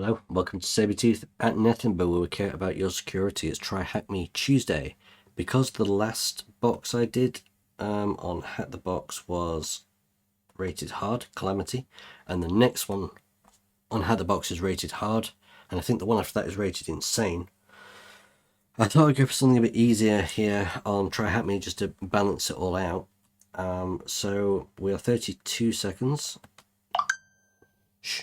Hello, welcome to Sabretooth at Nethemba, where we care about your security. It's Try Hack Me Tuesday. Because the last box I did on Hack the Box was rated hard, Calamity, and the next one on Hack the Box is rated hard, and I think the one after that is rated insane. I thought I'd go for something a bit easier here on Try Hack Me just to balance it all out. So we are 32 seconds. Shh.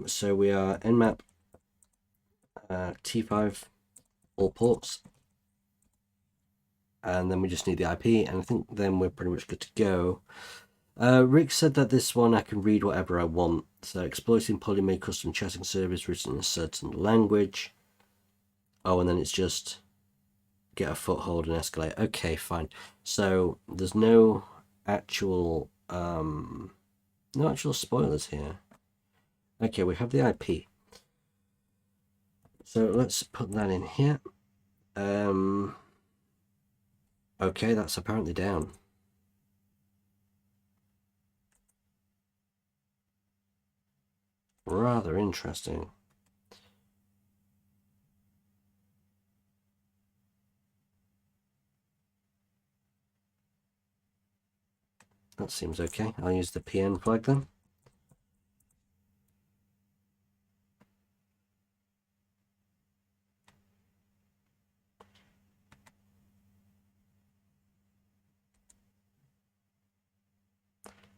So we are Nmap T5 all ports, and then we just need the IP, and I think then we're pretty much good to go. Rick said that this one I can read whatever I want. So exploiting polymade custom chatting service written in a certain language. Oh, and then it's just get a foothold and escalate. Okay, fine. So there's no actual spoilers here. Okay, we have the IP. So let's put that in here. Okay, that's apparently down. Rather interesting. That seems okay. I'll use the PN flag then.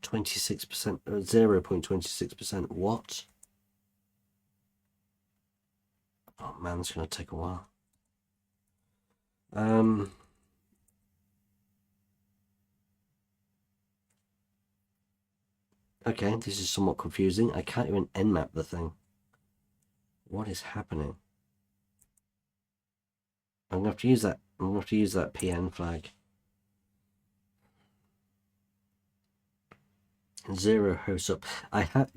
%, 0.26%. What? Oh man, it's going to take a while. Okay, this is somewhat confusing. I can't even nmap the thing. What is happening? I'm going to have to use that. I'm going to have to use that PN flag. 0 hosts up.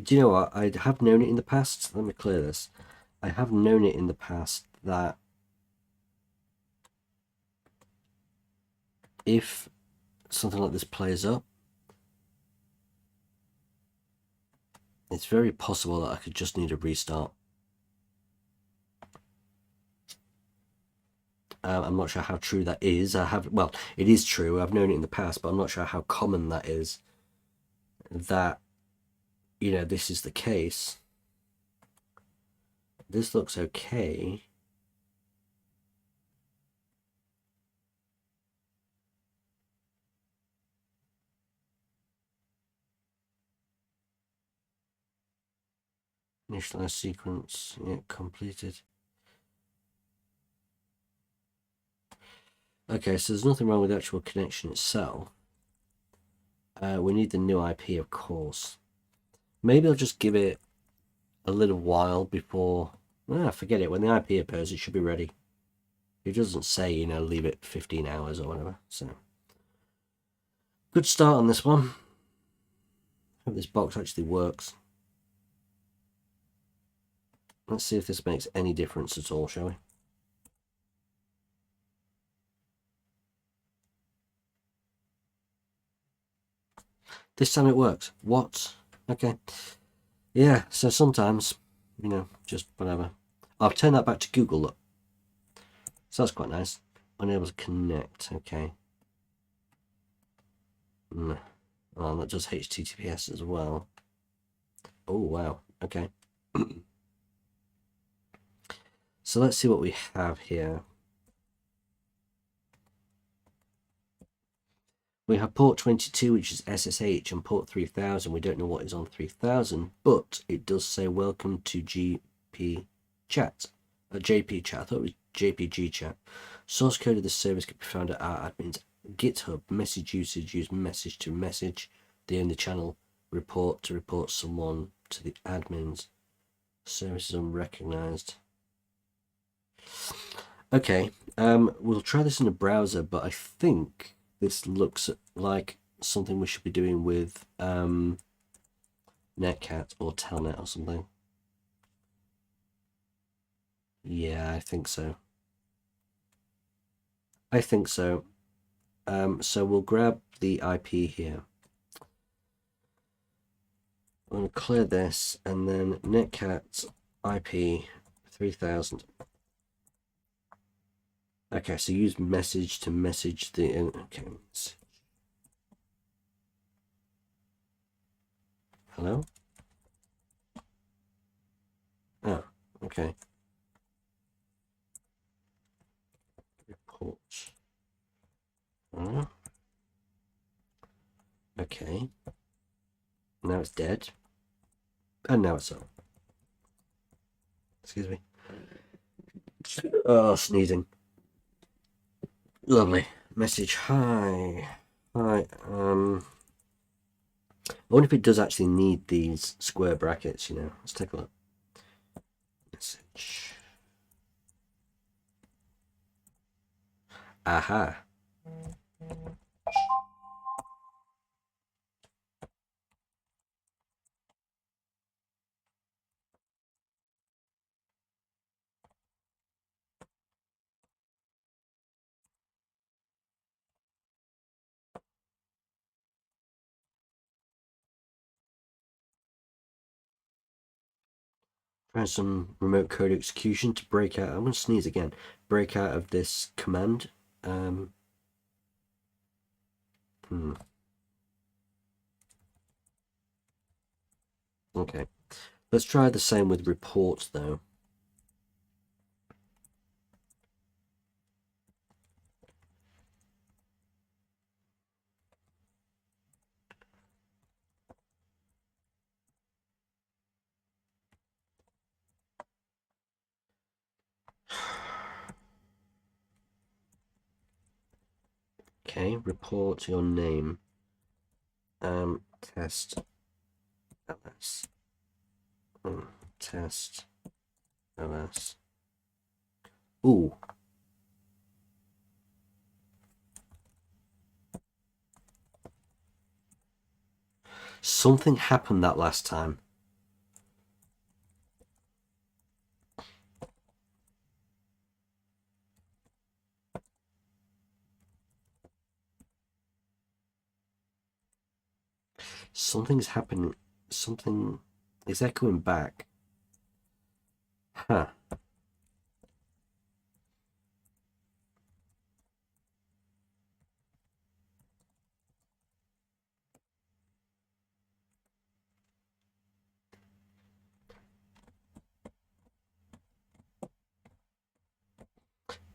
Do you know what? I have known it in the past. Let me clear this. I have known it in the past that if something like this plays up, it's very possible that I could just need a restart. I'm not sure how true that is. Well, it is true. I've known it in the past, but I'm not sure how common that is. That, this is the case. This looks okay. Initialize sequence, yeah, completed. Okay, so there's nothing wrong with the actual connection itself. We need the new IP, of course. Maybe I'll just give it a little while before... forget it. When the IP appears, it should be ready. It doesn't say, leave it 15 hours or whatever. So, good start on this one. Hope this box actually works. Let's see if this makes any difference at all, shall we? This time it works. What? Okay. Yeah, so sometimes, just whatever. I've turned that back to Google, look. So that's quite nice. Unable to connect, okay. Oh, that does HTTPS as well. Oh, wow, okay. So let's see what we have here. We have port 22, which is SSH, and port 3000. We don't know what is on 3000, but it does say welcome to JPGChat. JPGChat. I thought it was JPGChat. Source code of this service can be found at our admin's GitHub. Message usage, use message to message the only channel. Report to report someone to the admins. Service is unrecognized. Okay, we'll try this in a browser, but I think this looks like something we should be doing with Netcat or Telnet or something. Yeah, I think so. So we'll grab the IP here. I'm going to clear this, and then Netcat IP 3000. Okay, so use message to message the. Okay. Hello? Oh, okay. Reports. Oh, okay. Now it's dead. And now it's up. Excuse me. Oh, sneezing. Lovely. Message. Hi. Hi. I wonder if it does actually need these square brackets, you know. Let's take a look. Message. Aha. Try some remote code execution to break out. I'm going to sneeze again. Break out of this command. Okay. Let's try the same with reports, though. Okay, report your name. Test ls. Test ls. Ooh. Something happened that last time. Something's happening. Something is echoing back. Huh.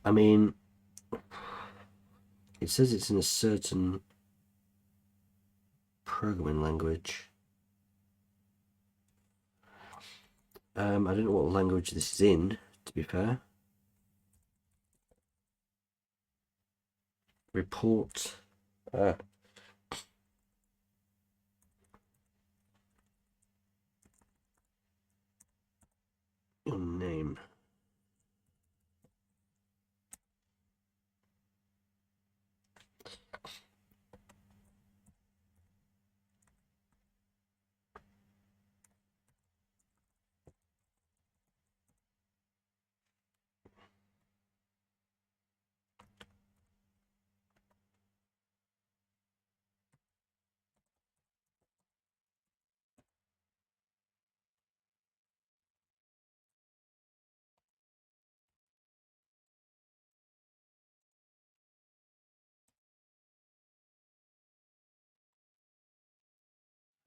I mean, it says it's in a certain programming language. I don't know what language this is in, to be fair. Report. Your name.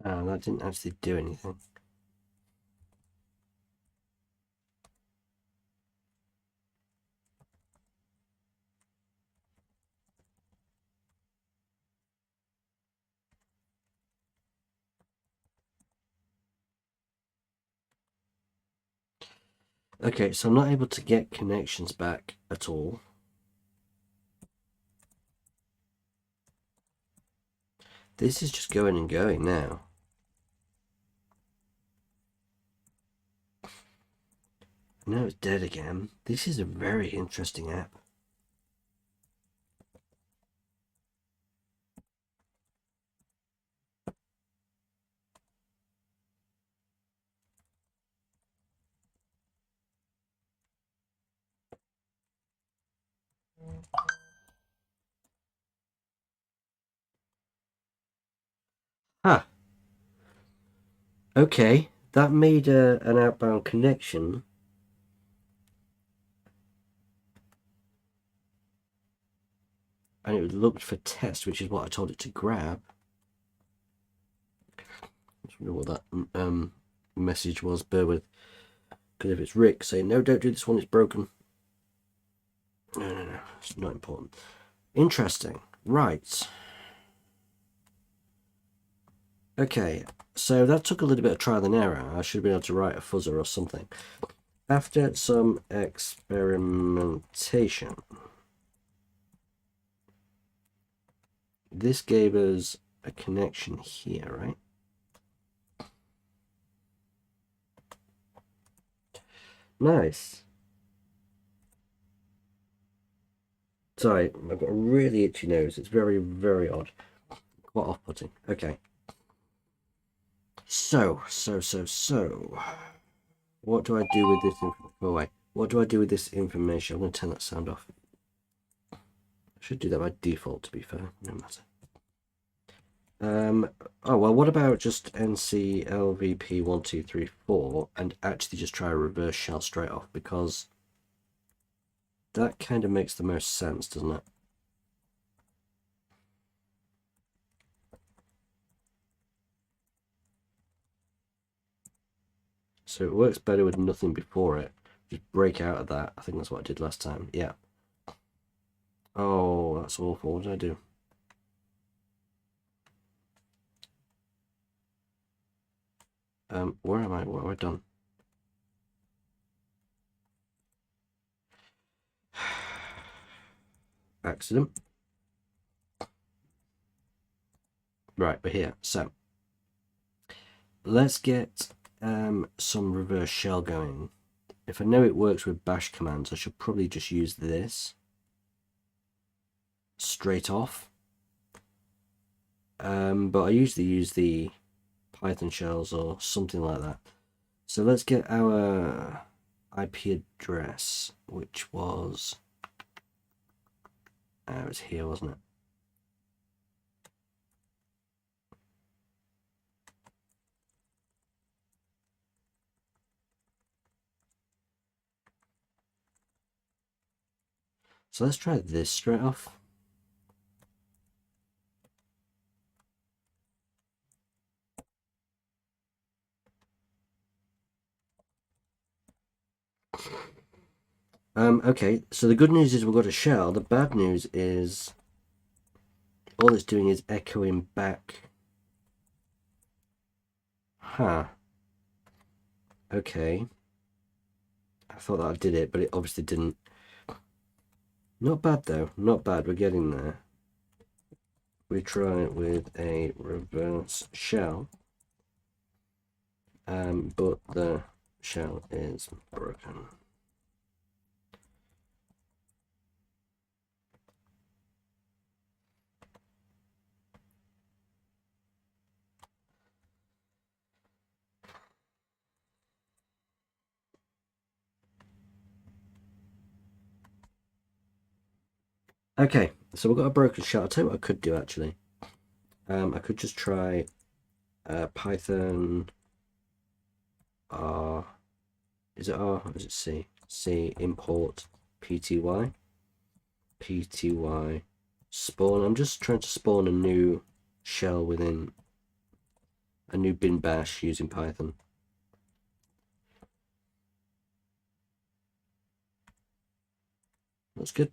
Oh, that didn't actually do anything. Okay, so I'm not able to get connections back at all. This is just going and going now. Now it's dead again. This is a very interesting app. Huh. Okay, that made an outbound connection. And it looked for test, which is what I told it to grab. I don't know what that message was, bear with. Because if it's Rick saying, no, don't do this one, it's broken. No, it's not important. Interesting. Right. Okay, so that took a little bit of trial and error. I should have been able to write a fuzzer or something. After some experimentation, this gave us a connection here, right? Nice. Sorry, I've got a really itchy nose. It's very, very odd. Quite off-putting. Okay. So. What do I do with this information? Go away. What do I do with this information? I'm going to turn that sound off. I should do that by default, to be fair. No matter. Oh, well, what about just NCLVP1234 and actually just try a reverse shell straight off? Because that kind of makes the most sense, doesn't it? So it works better with nothing before it. Just break out of that. I think that's what I did last time. Yeah. Oh, that's awful. What did I do? Where am I? What have I done? Accident. Right, we're here. So let's get some reverse shell going. If I know it works with bash commands, I should probably just use this straight off. But I usually use the Python shells or something like that. So let's get our IP address, which was it was here, wasn't it? So let's try this straight off. Okay, so the good news is we've got a shell. The bad news is all it's doing is echoing back. Huh. Okay. I thought that I did it, but it obviously didn't. Not bad though, not bad, we're getting there. We try it with a reverse shell, but the shell is broken. Okay, so we've got a broken shell. I'll tell you what I could do actually. I could just try Python R. Is it R or is it C? C import pty spawn. I'm just trying to spawn a new shell within a new bin bash using Python. That's good.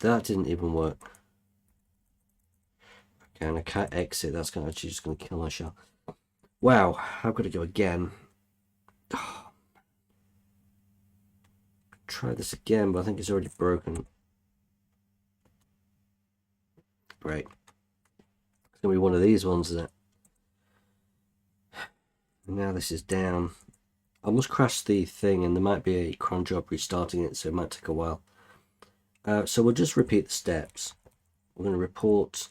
That didn't even work. Okay, and I can't exit. That's gonna actually just gonna kill my shell. Wow, I've got to go again. Try this again, but I think it's already broken. Great. It's gonna be one of these ones, isn't it? Now this is down. I almost crashed the thing, and there might be a cron job restarting it, so it might take a while. So we'll just repeat the steps. We're going to report.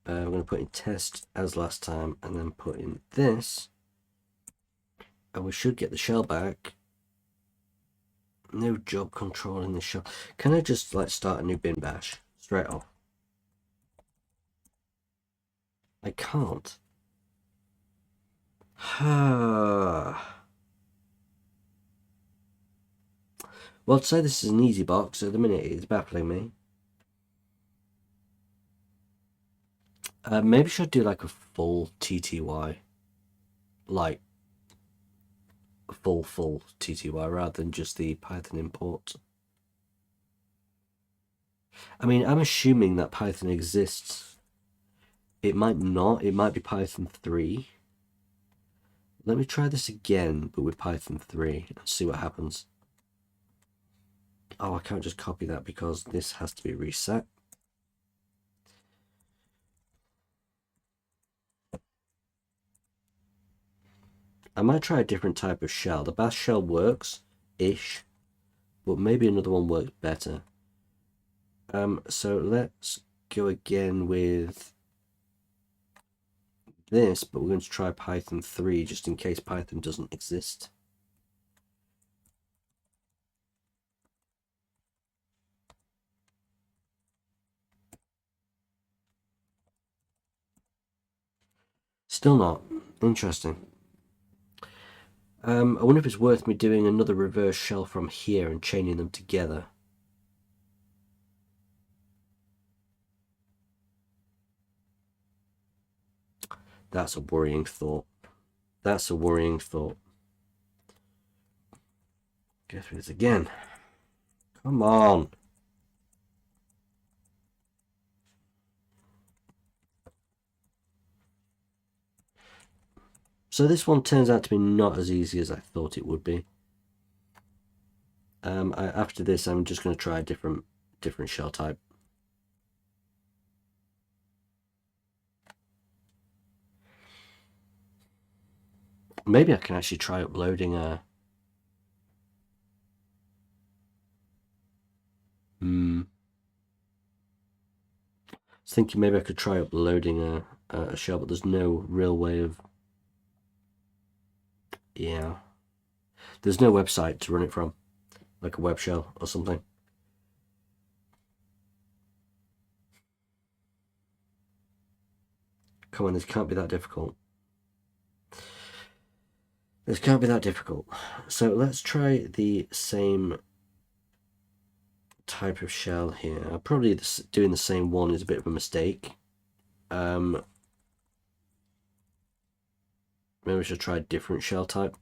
We're going to put in test as last time, and then put in this, and we should get the shell back. No job control in this shell. Can I just like start a new bin bash straight off? I can't. Well, I'd say this is an easy box. At the minute, it's baffling me. Maybe should I do like a full TTY, like full TTY rather than just the Python import. I mean, I'm assuming that Python exists. It might not. It might be Python 3. Let me try this again, but with Python 3 and see what happens. Oh, I can't just copy that because this has to be reset. I might try a different type of shell. The bash shell works-ish, but maybe another one works better. So let's go again with this, but we're going to try Python 3 just in case Python doesn't exist. Still not. Interesting. I wonder if it's worth me doing another reverse shell from here and chaining them together. That's a worrying thought. That's a worrying thought. Go through this again. Come on. So this one turns out to be not as easy as I thought it would be. After this, I'm just going to try a different shell type. Maybe I can actually try uploading a... I was thinking maybe I could try uploading a shell, but there's no real way of... Yeah. There's no website to run it from, like a web shell or something. Come on, this can't be that difficult. This can't be that difficult. So let's try the same type of shell here. Probably doing the same one is a bit of a mistake. Maybe we should try a different shell type.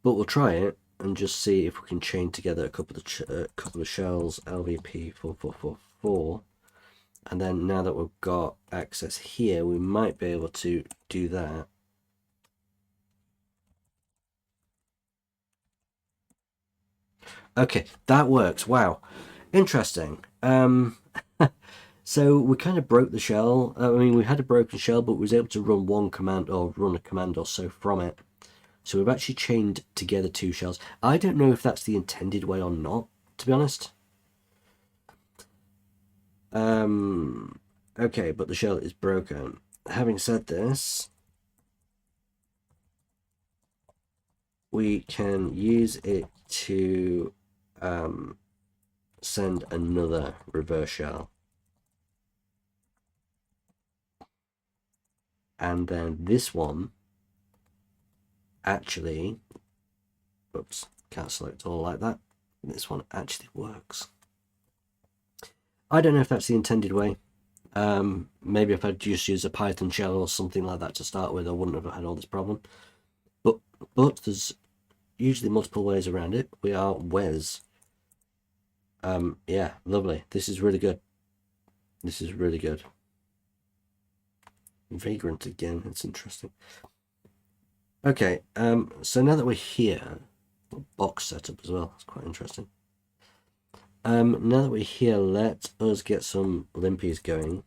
But we'll try it and just see if we can chain together a couple of shells, LVP 4444. And then now that we've got access here, we might be able to do that. Okay, that works. Wow, interesting. So we kind of broke the shell. I mean, we had a broken shell, but we was able to run one command or run a command or so from it. So we've actually chained together two shells. I don't know if that's the intended way or not, to be honest. Okay, but the shell is broken. Having said this, we can use it to send another reverse shell. And then this one actually, oops, can't select all like that. This one actually works. I don't know if that's the intended way. Maybe if I'd just used a Python shell or something like that to start with, I wouldn't have had all this problem. But there's usually multiple ways around it. We are Wes. Yeah, lovely. This is really good. This is really good. Vagrant again. It's interesting. Okay, so now that we're here, box setup as well. It's quite interesting. Now that we're here, let us get some limpies going.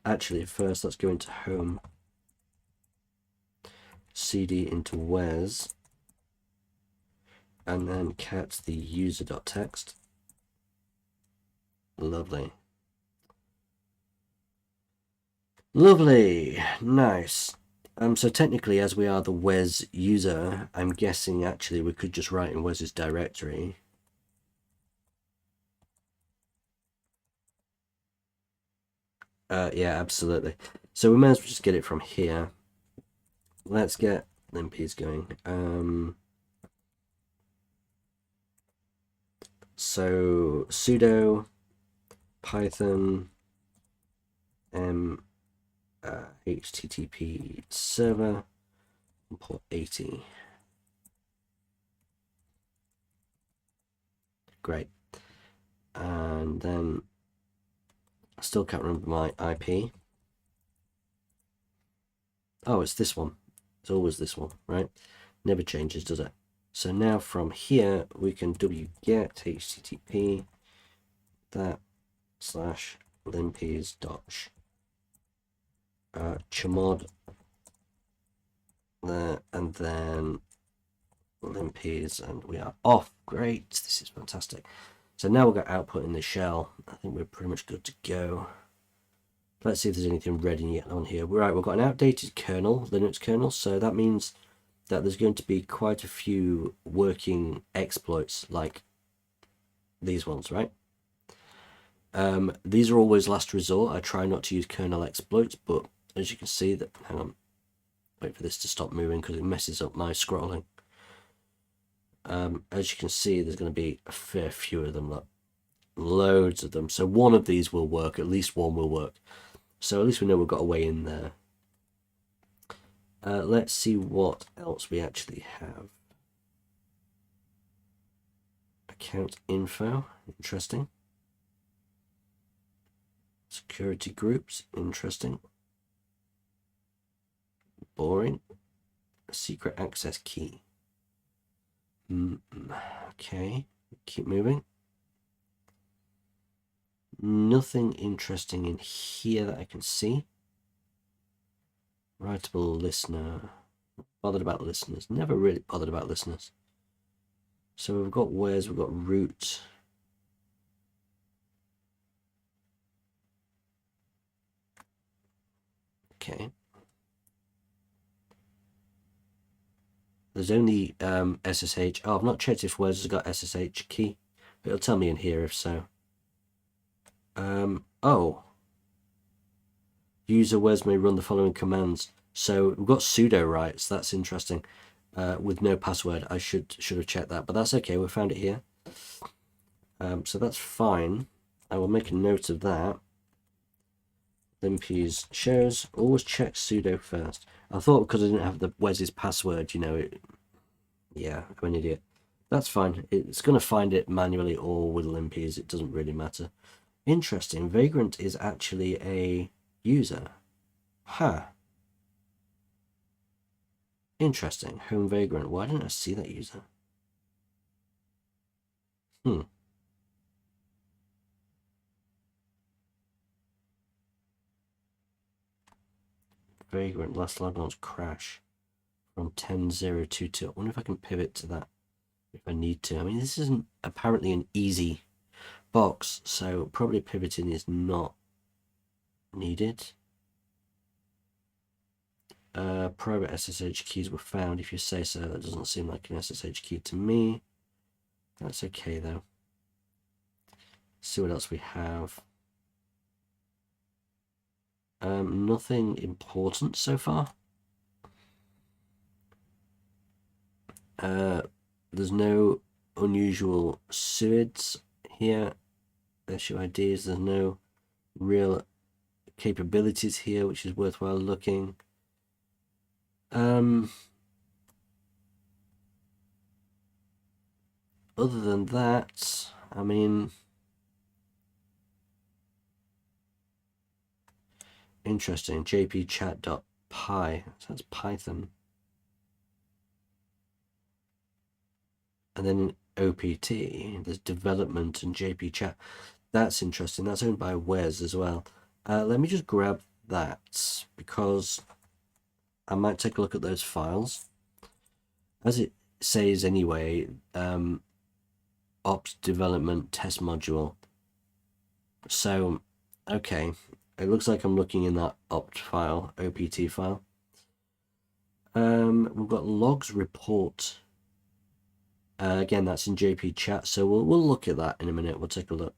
Actually, first let's go into home. CD into Wes. And then cat the user.txt. Lovely. Lovely. Nice. So technically, as we are the Wes user, I'm guessing actually we could just write in Wes's directory. Yeah, absolutely. So we may as well just get it from here. Let's get limpies going. So sudo python http server port 80. Great. And then I still can't remember my IP. Oh, it's this one. It's always this one, right? Never changes, does it? So now from here we can wget http that slash limpies dot chmod there, and then limpies, and we are off. Great, this is fantastic. So now we've got output in the shell. I think we're pretty much good to go. Let's see if there's anything ready yet on here. Right, we've got an outdated kernel, Linux kernel, so that means that there's going to be quite a few working exploits like these ones, right? These are always last resort. I try not to use kernel exploits, but as you can see, that hang on, wait for this to stop moving because it messes up my scrolling. As you can see, there's going to be a fair few of them, look, loads of them. So one of these will work, at least one will work. So at least we know we've got a way in there. Let's see what else we actually have. Account info, interesting. Security groups, interesting. Boring. Secret access key. Okay, keep moving. Nothing interesting in here that I can see. Writable listener. Bothered about listeners. Never really bothered about listeners. So we've got where's, we've got root. Okay. There's only SSH. Oh, I've not checked if Wes has got SSH key. It'll tell me in here if so. Oh. User Wes may run the following commands. So we've got sudo, right? So that's interesting. With no password. I should have checked that, but that's okay. We found it here. So that's fine. I will make a note of that. Limpies shows. Always check sudo first. I thought because I didn't have the Wes's password, you know, yeah, I'm an idiot. That's fine. It's going to find it manually or with limpies. It doesn't really matter. Interesting. Vagrant is actually a user. Huh. Interesting. Home Vagrant. Why didn't I see that user? Vagrant last logged on's crash from 10.022. I wonder if I can pivot to that if I need to. I mean, this isn't apparently an easy box, so probably pivoting is not needed. Private SSH keys were found. If you say so, that doesn't seem like an SSH key to me. That's okay though. Let's see what else we have. Nothing important so far. There's no unusual SUIDs here. Issue IDs. There's no real capabilities here, which is worthwhile looking. Other than that, I mean, interesting. JPGChat.py. So that's Python. And then OPT, there's development and JPChat. That's interesting. That's owned by Wes as well. Let me just grab that because I might take a look at those files. As it says anyway, opt development test module. So, okay, it looks like I'm looking in that opt file, OPT file. We've got logs report. Again, that's in JPGChat, so we'll look at that in a minute. We'll take a look.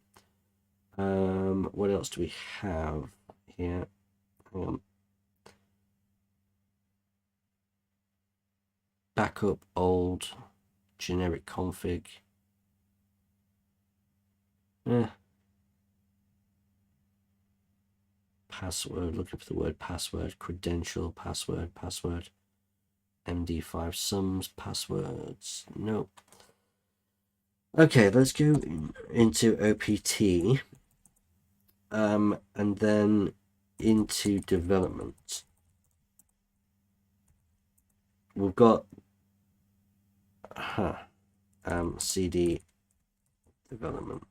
What else do we have here? Hang on. Backup old generic config. Password, looking for the word password, credential, password, MD5 sums, passwords, nope. Okay, let's go into OPT, and then into development. We've got CD development.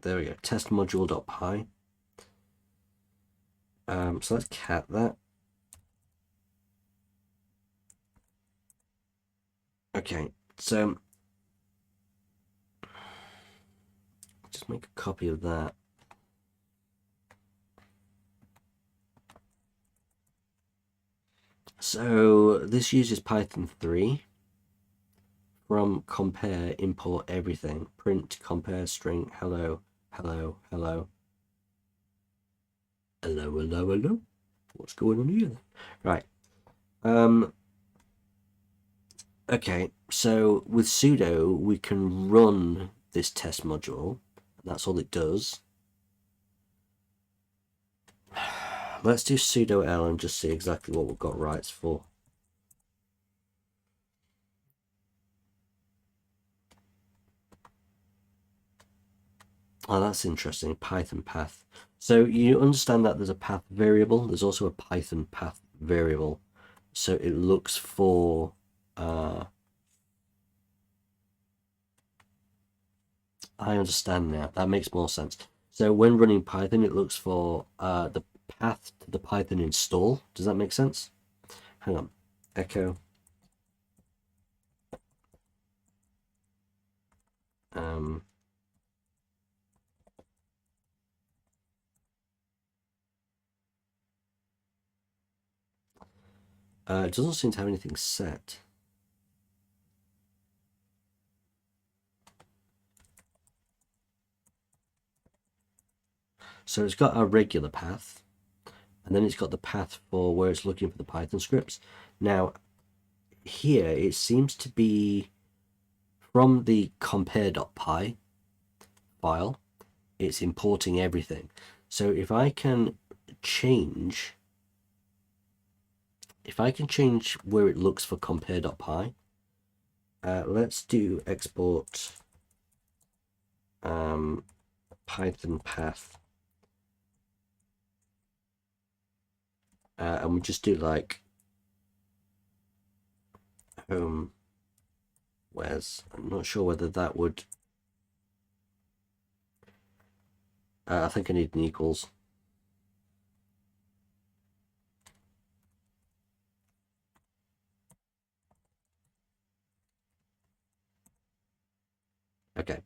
There we go, test module.py. So let's cat that. Okay, so just make a copy of that. So this uses Python 3 from compare, import everything, print, compare, string, hello, hello, hello. Hello, hello, hello. What's going on here? Right. Okay, so with sudo, we can run this test module. That's all it does. Let's do sudo l and just see exactly what we've got rights for. Oh, that's interesting. Python path. So you understand that there's a path variable. There's also a Python path variable. So it looks for I understand now. That makes more sense. So when running Python, it looks for the path to the Python install. Does that make sense? Hang on. Echo. It doesn't seem to have anything set. So it's got a regular path, and then it's got the path for where it's looking for the Python scripts. Now, here it seems to be from the compare.py file, it's importing everything. So if I can change where it looks for compare.py, let's do export Python path, and we just do like home where's, I'm not sure whether that would, I think I need an equals. Okay.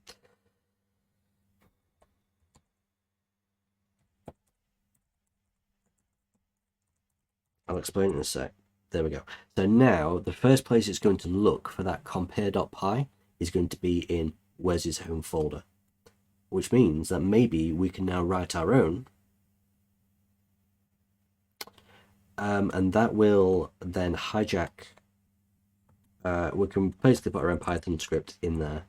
I'll explain in a sec. There we go. So now the first place it's going to look for that compare.py is going to be in Wes's home folder, which means that maybe we can now write our own, and that will then hijack. We can basically put our own Python script in there.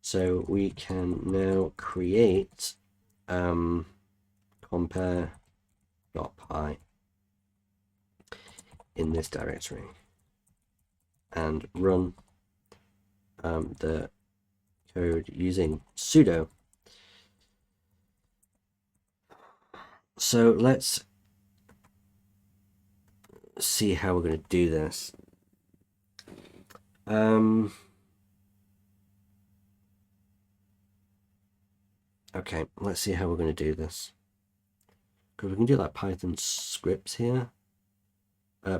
So we can now create compare.py in this directory and run the code using sudo. So let's see how we're going to do this. Okay, let's see how we're going to do this. Because we can do like Python scripts here,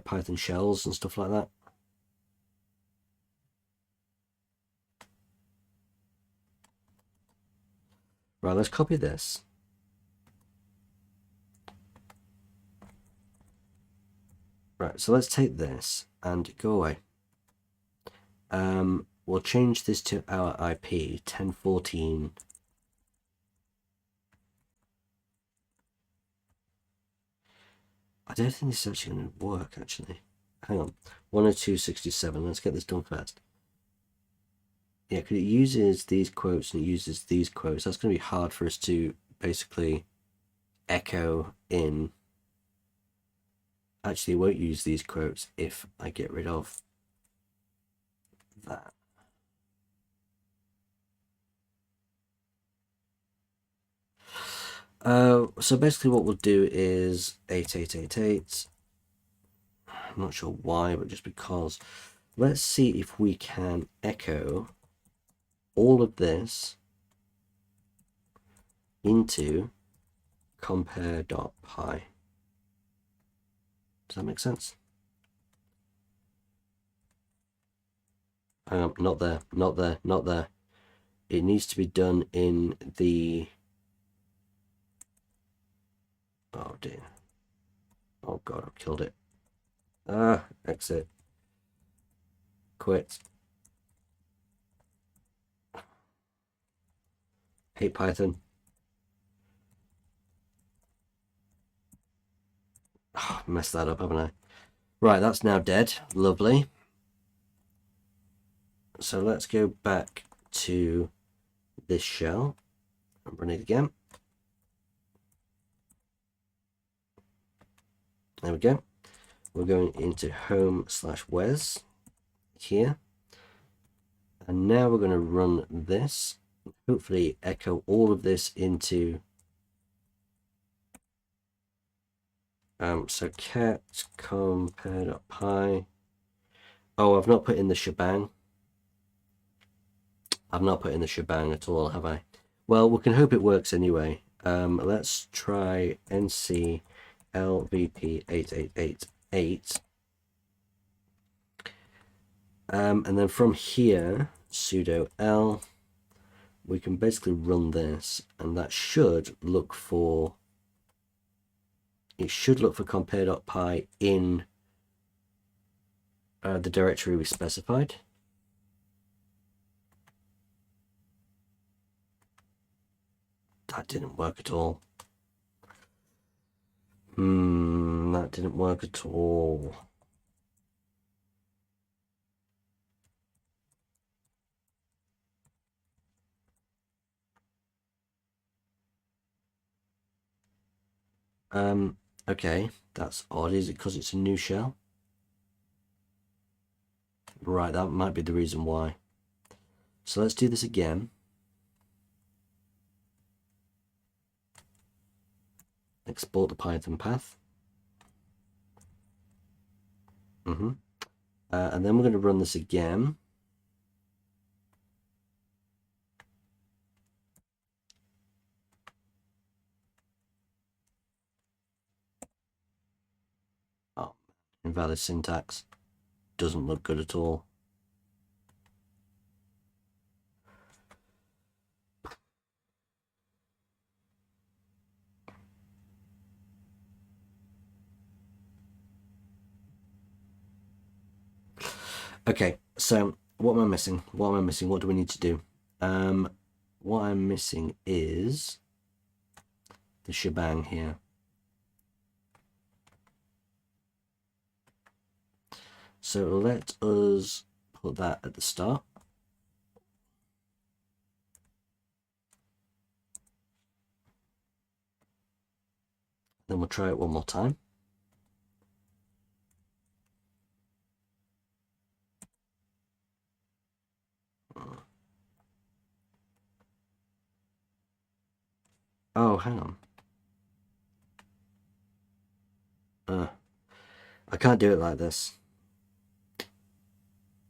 Python shells and stuff like that. Right, let's copy this. Right, so let's take this and go away. We'll change this to our IP 1014. I don't think this is actually going to work, actually. Hang on. 102.67. Let's get this done first. Yeah, because it uses these quotes and it uses these quotes. That's going to be hard for us to basically echo in. Actually, it won't use these quotes if I get rid of that. So basically what we'll do is 8888. I'm not sure why, but just because. Let's see if we can echo all of this into compare.py. Does that make sense? Hang on, not there, not there, not there. It needs to be done in the... Oh dear. Oh god, I've killed it. Exit. Quit. Hate Python. Oh, messed that up, haven't I? Right, that's now dead. Lovely. So let's go back to this shell and run it again. There we go. We're going into home/wes here. And now we're going to run this. Hopefully echo all of this into so cat compare.py. Oh, I've not put in the shebang. I've not put in the shebang at all, have I? Well, we can hope it works anyway. Let's try nc lvp 8888. And then from here, sudo l, we can basically run this, and that should look for... It should look for compare.py in the directory we specified. That didn't work at all. That didn't work at all. Okay, that's odd. Is it because it's a new shell? Right, that might be the reason why. So let's do this again. Export the Python path. And then we're going to run this again. Oh, invalid syntax. Doesn't look good at all. Okay, so what am I missing? What am I missing? What do we need to do? What I'm missing is the shebang here. So let us put that at the start. Then we'll try it one more time. Oh, hang on. I can't do it like this.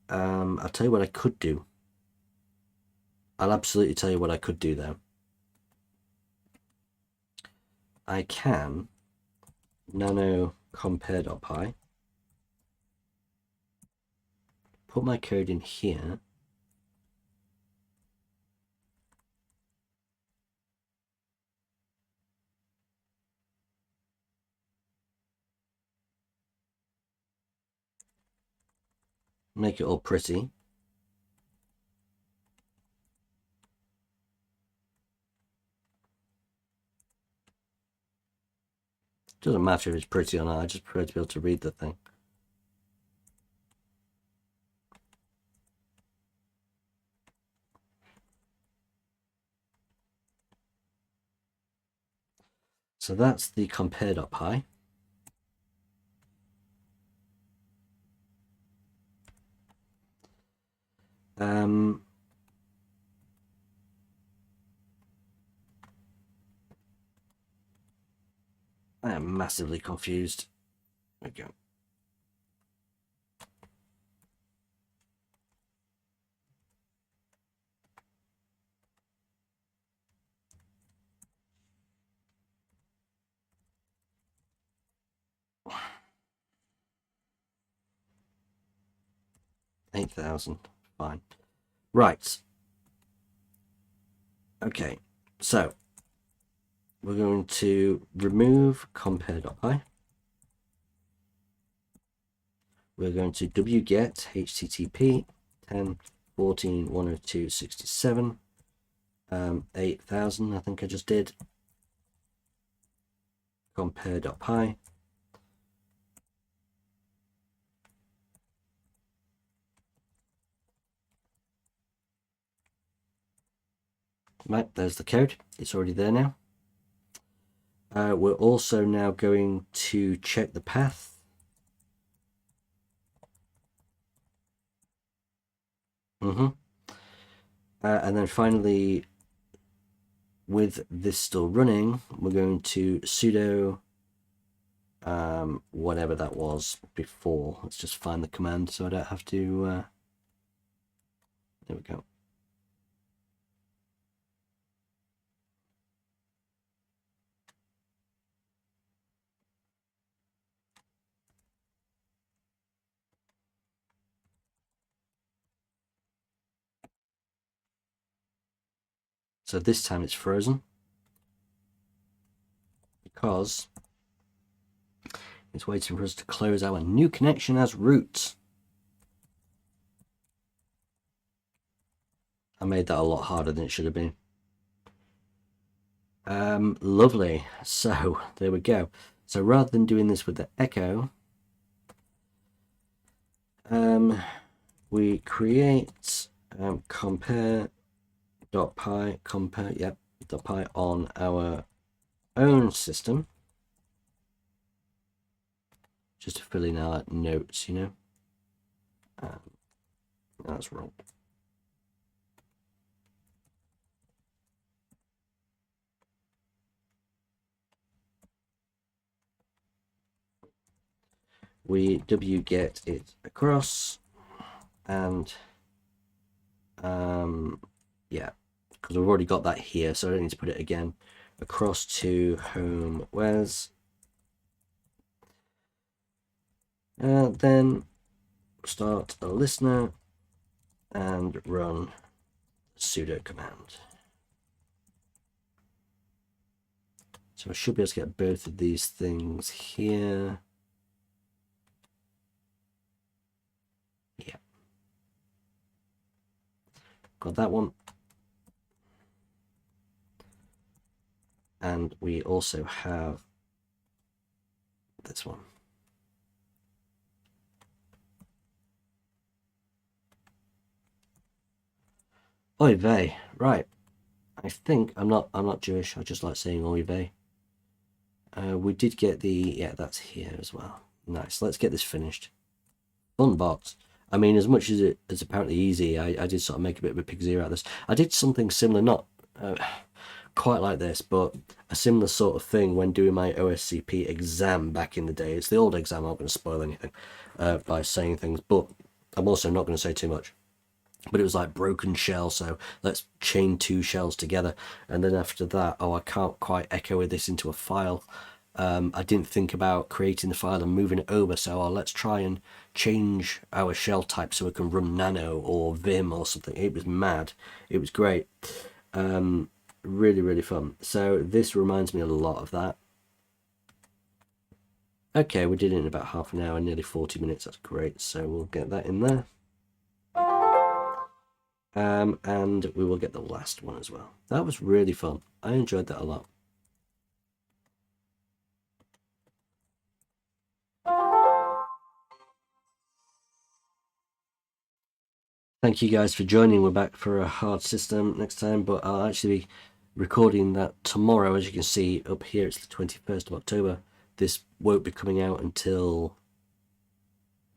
I'll tell you what I could do. I'll absolutely tell you what I could do though. I can nano compare.py, put my code in here, make it all pretty. Doesn't matter if it's pretty or not, I just prefer to be able to read the thing. So that's the compare.py. I am massively confused. There we go. $8,000. Fine. Right. Okay. So we're going to remove compare.py. We're going to wget http 10.14.102.67 8,000. I think I just did. Compare.py. Right, there's the code. It's already there now. We're also now going to check the path. And then finally, with this still running, we're going to sudo whatever that was before. Let's just find the command so I don't have to. There we go. So this time it's frozen because it's waiting for us to close our new connection as root. I made that a lot harder than it should have been. Lovely. So there we go. So rather than doing this with the echo, we create compare.py .py on our own system, just to fill in our notes, you know. That's wrong. We wget it across, and yeah, because we've already got that here, so I don't need to put it again. Across to home where's then start a listener and run sudo command. So I should be able to get both of these things here. Yeah, got that one. And we also have this one. Oy vey, right. I think I'm not Jewish, I just like saying oy vey. We did get the, yeah, that's here as well. Nice, let's get this finished. Fun box. I mean, as much as it's apparently easy, I did sort of make a bit of a pig's ear out of this. I did something similar, not quite like this, but a similar sort of thing when doing my OSCP exam back in the day. It's the old exam, I'm not going to spoil anything by saying things, but I'm also not going to say too much. But it was like broken shell, so let's chain two shells together. And then after that, oh, I can't quite echo this into a file. I didn't think about creating the file and moving it over, so let's try and change our shell type so it can run Nano or Vim or something. It was mad. It was great. Really, really fun. So this reminds me a lot of that. Okay, we did it in about half an hour, nearly 40 minutes. That's great. So we'll get that in there. And we will get the last one as well. That was really fun. I enjoyed that a lot. Thank you guys for joining. We're back for a hard system next time, but I'll actually be recording that tomorrow. As you can see up here, it's the 21st of October. This won't be coming out until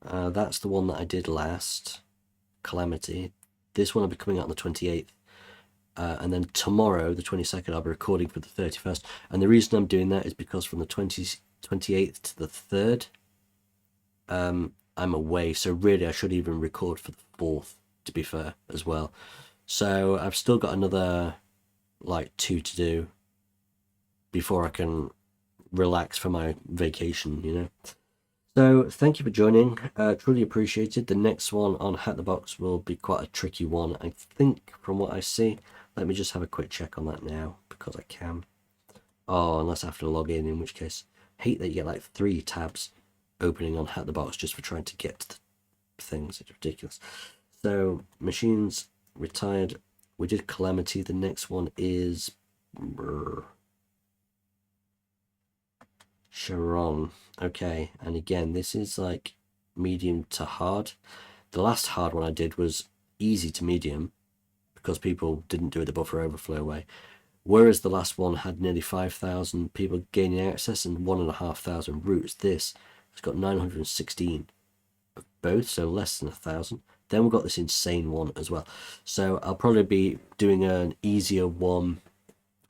that's the one that I did last, Calamity. This one will be coming out on the 28th. And then tomorrow, the 22nd, I'll be recording for the 31st. And the reason I'm doing that is because from the 28th to the 3rd, I'm away. So really, I should even record for the 4th, to be fair, as well. So I've still got another, like, 2 to do before I can relax for my vacation, you know. So thank you for joining. Truly appreciated. The next one on Hack the Box will be quite a tricky one, I think, from what I see. Let me just have a quick check on that now, because I can. Oh, unless I have to log in which case, hate that you get like 3 tabs opening on Hack the Box just for trying to get to the things. It's ridiculous. So, machines retired. We did Calamity. The next one is Sharon. Okay, and again, this is like medium to hard. The last hard one I did was easy to medium because people didn't do it the buffer overflow way. Whereas the last one had nearly 5,000 people gaining access and 1,500 routes. This has got 916 of both, so less than 1,000. Then we've got this insane one as well. So I'll probably be doing an easier one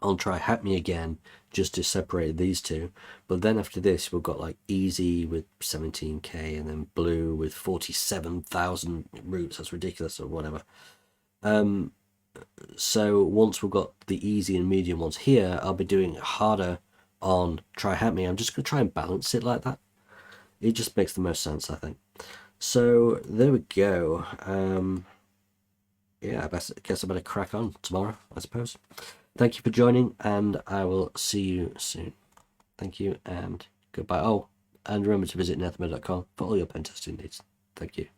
on Try Hack Me again, just to separate these two. But then after this, we've got like easy with 17k and then blue with 47,000 routes. That's ridiculous, or whatever. So once we've got the easy and medium ones here, I'll be doing harder on Try Hack Me. I'm just going to try and balance it like that. It just makes the most sense, I think. So there we go. Yeah, I guess I better crack on tomorrow, I suppose. Thank you for joining, and I will see you soon. Thank you, and goodbye. Oh, and remember to visit Nethemba.com for all your pen testing needs. Thank you.